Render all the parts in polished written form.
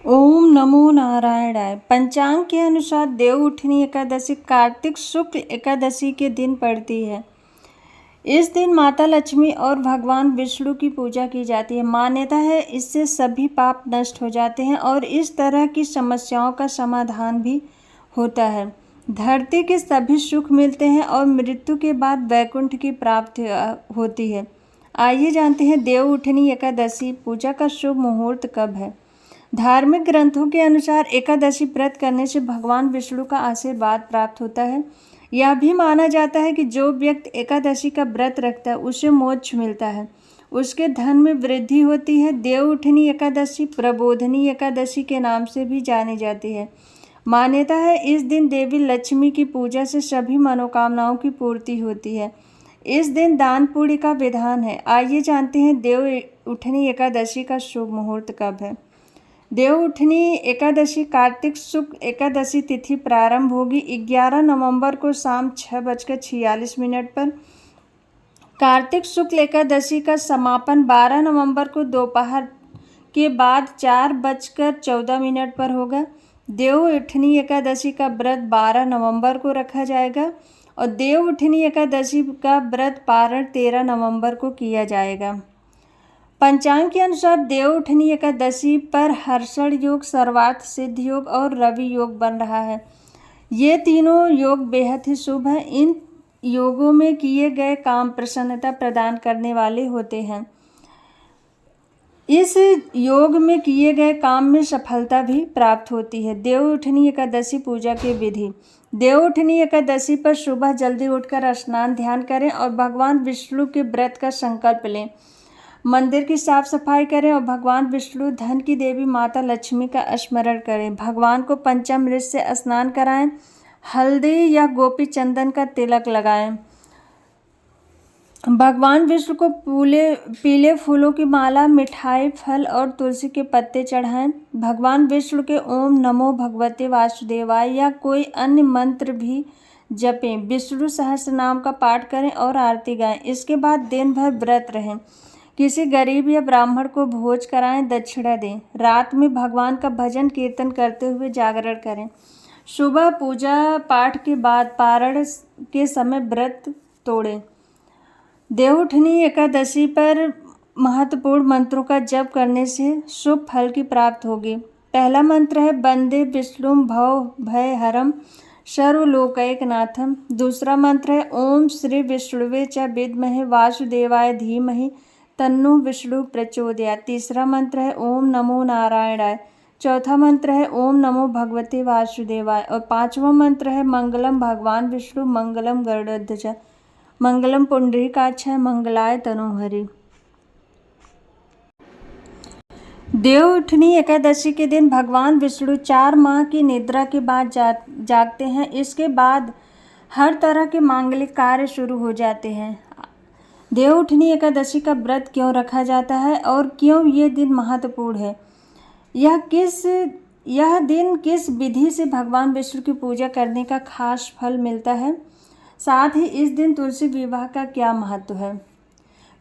ओम नमो नारायणाय। पंचांग के अनुसार देवउठनी एकादशी कार्तिक शुक्ल एकादशी के दिन पड़ती है। इस दिन माता लक्ष्मी और भगवान विष्णु की पूजा की जाती है। मान्यता है इससे सभी पाप नष्ट हो जाते हैं और इस तरह की समस्याओं का समाधान भी होता है। धरती के सभी सुख मिलते हैं और मृत्यु के बाद वैकुंठ की प्राप्ति होती है। आइए जानते हैं देवउठनी एकादशी पूजा का शुभ मुहूर्त कब है। धार्मिक ग्रंथों के अनुसार एकादशी व्रत करने से भगवान विष्णु का आशीर्वाद प्राप्त होता है। यह भी माना जाता है कि जो व्यक्ति एकादशी का व्रत रखता है उसे मोक्ष मिलता है, उसके धन में वृद्धि होती है। देवउठनी एकादशी प्रबोधनी एकादशी के नाम से भी जानी जाती है। मान्यता है इस दिन देवी लक्ष्मी की पूजा से सभी मनोकामनाओं की पूर्ति होती है। इस दिन दान पुण्य का विधान है। आइए जानते हैं देवउठनी एकादशी का शुभ मुहूर्त कब है। देवउठनी एकादशी कार्तिक शुक्ल एकादशी तिथि प्रारंभ होगी 11 नवंबर को शाम 6:46 पर। कार्तिक शुक्ल एकादशी का समापन 12 नवंबर को दोपहर के बाद 4:14 पर होगा। देवउठनी एकादशी का व्रत 12 नवंबर को रखा जाएगा और देवउठनी एकादशी का व्रत पारण 13 नवंबर को किया जाएगा। पंचांग के अनुसार देवउठनी एकादशी पर हर्षण योग, सर्वार्थ सिद्ध योग और रवि योग बन रहा है। ये तीनों योग बेहद ही शुभ हैं। इन योगों में किए गए काम प्रसन्नता प्रदान करने वाले होते हैं। इस योग में किए गए काम में सफलता भी प्राप्त होती है। देवउठनी एकादशी पूजा की विधि। देवउठनी एकादशी पर सुबह जल्दी उठकर स्नान ध्यान करें और भगवान विष्णु के व्रत का संकल्प लें। मंदिर की साफ सफाई करें और भगवान विष्णु धन की देवी माता लक्ष्मी का स्मरण करें। भगवान को पंचामृत से स्नान कराएं। हल्दी या गोपी चंदन का तिलक लगाएं। भगवान विष्णु को पीले फूलों की माला, मिठाई, फल और तुलसी के पत्ते चढ़ाएं। भगवान विष्णु के ओम नमो भगवते वासुदेवाय या कोई अन्य मंत्र भी जपें। विष्णु सहस्त्र नाम का पाठ करें और आरती गाएं। इसके बाद दिन भर व्रत रहें। किसी गरीब या ब्राह्मण को भोज कराएं, दक्षिणा दें। रात में भगवान का भजन कीर्तन करते हुए जागरण करें। सुबह पूजा पाठ के बाद पारण के समय व्रत तोड़ें। देवउठनी एकादशी पर महत्वपूर्ण मंत्रों का जप करने से शुभ फल की प्राप्ति होगी। पहला मंत्र है वंदे विष्णुम भव भय हरम सर्वलोकैकनाथम। दूसरा मंत्र है ओम श्री विष्णुवे च विद्महे वासुदेवाय धीमहि तन्नो विष्णु प्रचोदयात्। तीसरा मंत्र है ओम नमो नारायणाय। चौथा मंत्र है ओम नमो भगवते वासुदेवाय और पांचवा मंत्र है मंगलम भगवान विष्णु मंगलम गरुड़ध्वज मंगलम पुंडरीकाक्षाय मंगलाय तनोहरि। देवउठनी एकादशी के दिन भगवान विष्णु 4 माह की निद्रा के बाद जागते हैं। इसके बाद हर तरह के मांगलिक कार्य शुरू हो जाते हैं। देवउठनी एकादशी का व्रत क्यों रखा जाता है और क्यों ये दिन महत्वपूर्ण है, यह दिन किस विधि से भगवान विष्णु की पूजा करने का खास फल मिलता है, साथ ही इस दिन तुलसी विवाह का क्या महत्व है।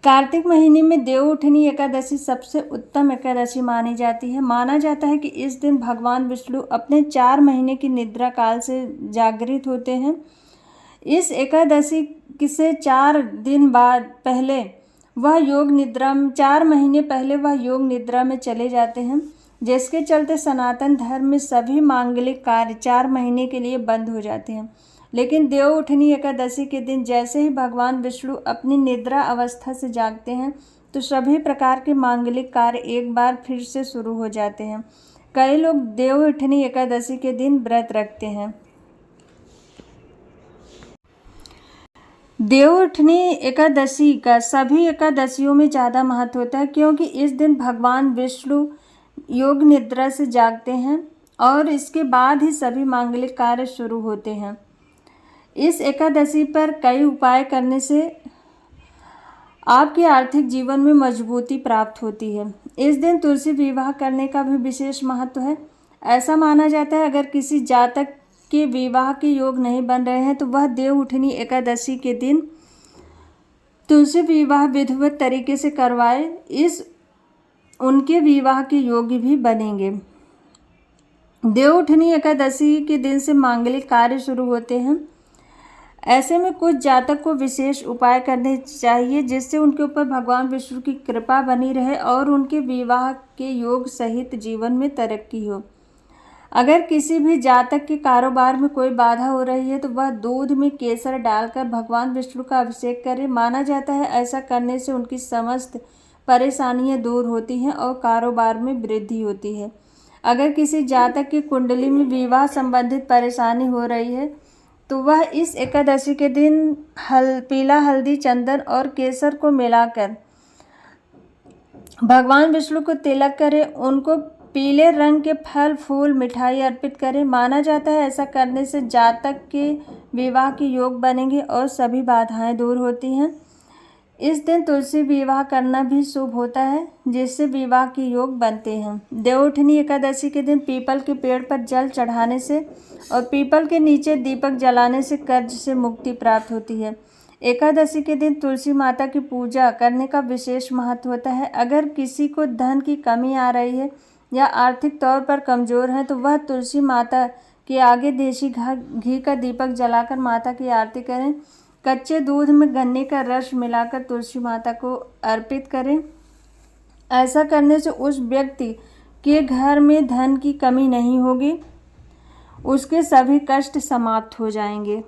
कार्तिक महीने में देवउठनी एकादशी सबसे उत्तम एकादशी मानी जाती है। माना जाता है कि इस दिन भगवान विष्णु अपने 4 महीने की निद्रा काल से जागृत होते हैं। इस एकादशी से 4 दिन बाद पहले वह योग निद्रा में 4 महीने पहले वह योग निद्रा में चले जाते हैं, जिसके चलते सनातन धर्म में सभी मांगलिक कार्य 4 महीने के लिए बंद हो जाते हैं। लेकिन देवउठनी एकादशी के दिन जैसे ही भगवान विष्णु अपनी निद्रा अवस्था से जागते हैं तो सभी प्रकार के मांगलिक कार्य एक बार फिर से शुरू हो जाते हैं। कई लोग देवउठनी एकादशी के दिन व्रत रखते हैं। देवउठनी एकादशी का सभी एकादशियों में ज़्यादा महत्व होता है क्योंकि इस दिन भगवान विष्णु योग निद्रा से जागते हैं और इसके बाद ही सभी मांगलिक कार्य शुरू होते हैं। इस एकादशी पर कई उपाय करने से आपके आर्थिक जीवन में मजबूती प्राप्त होती है। इस दिन तुलसी विवाह करने का भी विशेष महत्व है। ऐसा माना जाता है अगर किसी जातक के विवाह के योग नहीं बन रहे हैं तो वह देवउठनी एकादशी के दिन तुलसी विवाह विधिवत तरीके से करवाए, उनके विवाह के योग्य भी बनेंगे। देवउठनी एकादशी के दिन से मांगलिक कार्य शुरू होते हैं। ऐसे में कुछ जातक को विशेष उपाय करने चाहिए जिससे उनके ऊपर भगवान विष्णु की कृपा बनी रहे और उनके विवाह के योग सहित जीवन में तरक्की हो। अगर किसी भी जातक के कारोबार में कोई बाधा हो रही है तो वह दूध में केसर डालकर भगवान विष्णु का अभिषेक करे। माना जाता है ऐसा करने से उनकी समस्त परेशानियां दूर होती हैं और कारोबार में वृद्धि होती है। अगर किसी जातक की कुंडली में विवाह संबंधित परेशानी हो रही है तो वह इस एकादशी के दिन पीला हल्दी, चंदन और केसर को मिलाकर भगवान विष्णु को तिलक करे। उनको पीले रंग के फल, फूल, मिठाई अर्पित करें। माना जाता है ऐसा करने से जातक के विवाह के योग बनेंगे और सभी बाधाएं दूर होती हैं। इस दिन तुलसी विवाह करना भी शुभ होता है जिससे विवाह के योग बनते हैं। देवउठनी एकादशी के दिन पीपल के पेड़ पर जल चढ़ाने से और पीपल के नीचे दीपक जलाने से कर्ज से मुक्ति प्राप्त होती है। एकादशी के दिन तुलसी माता की पूजा करने का विशेष महत्व होता है। अगर किसी को धन की कमी आ रही है या आर्थिक तौर पर कमज़ोर है तो वह तुलसी माता के आगे देसी घी का दीपक जलाकर माता की आरती करें। कच्चे दूध में गन्ने का रस मिलाकर तुलसी माता को अर्पित करें। ऐसा करने से उस व्यक्ति के घर में धन की कमी नहीं होगी, उसके सभी कष्ट समाप्त हो जाएंगे।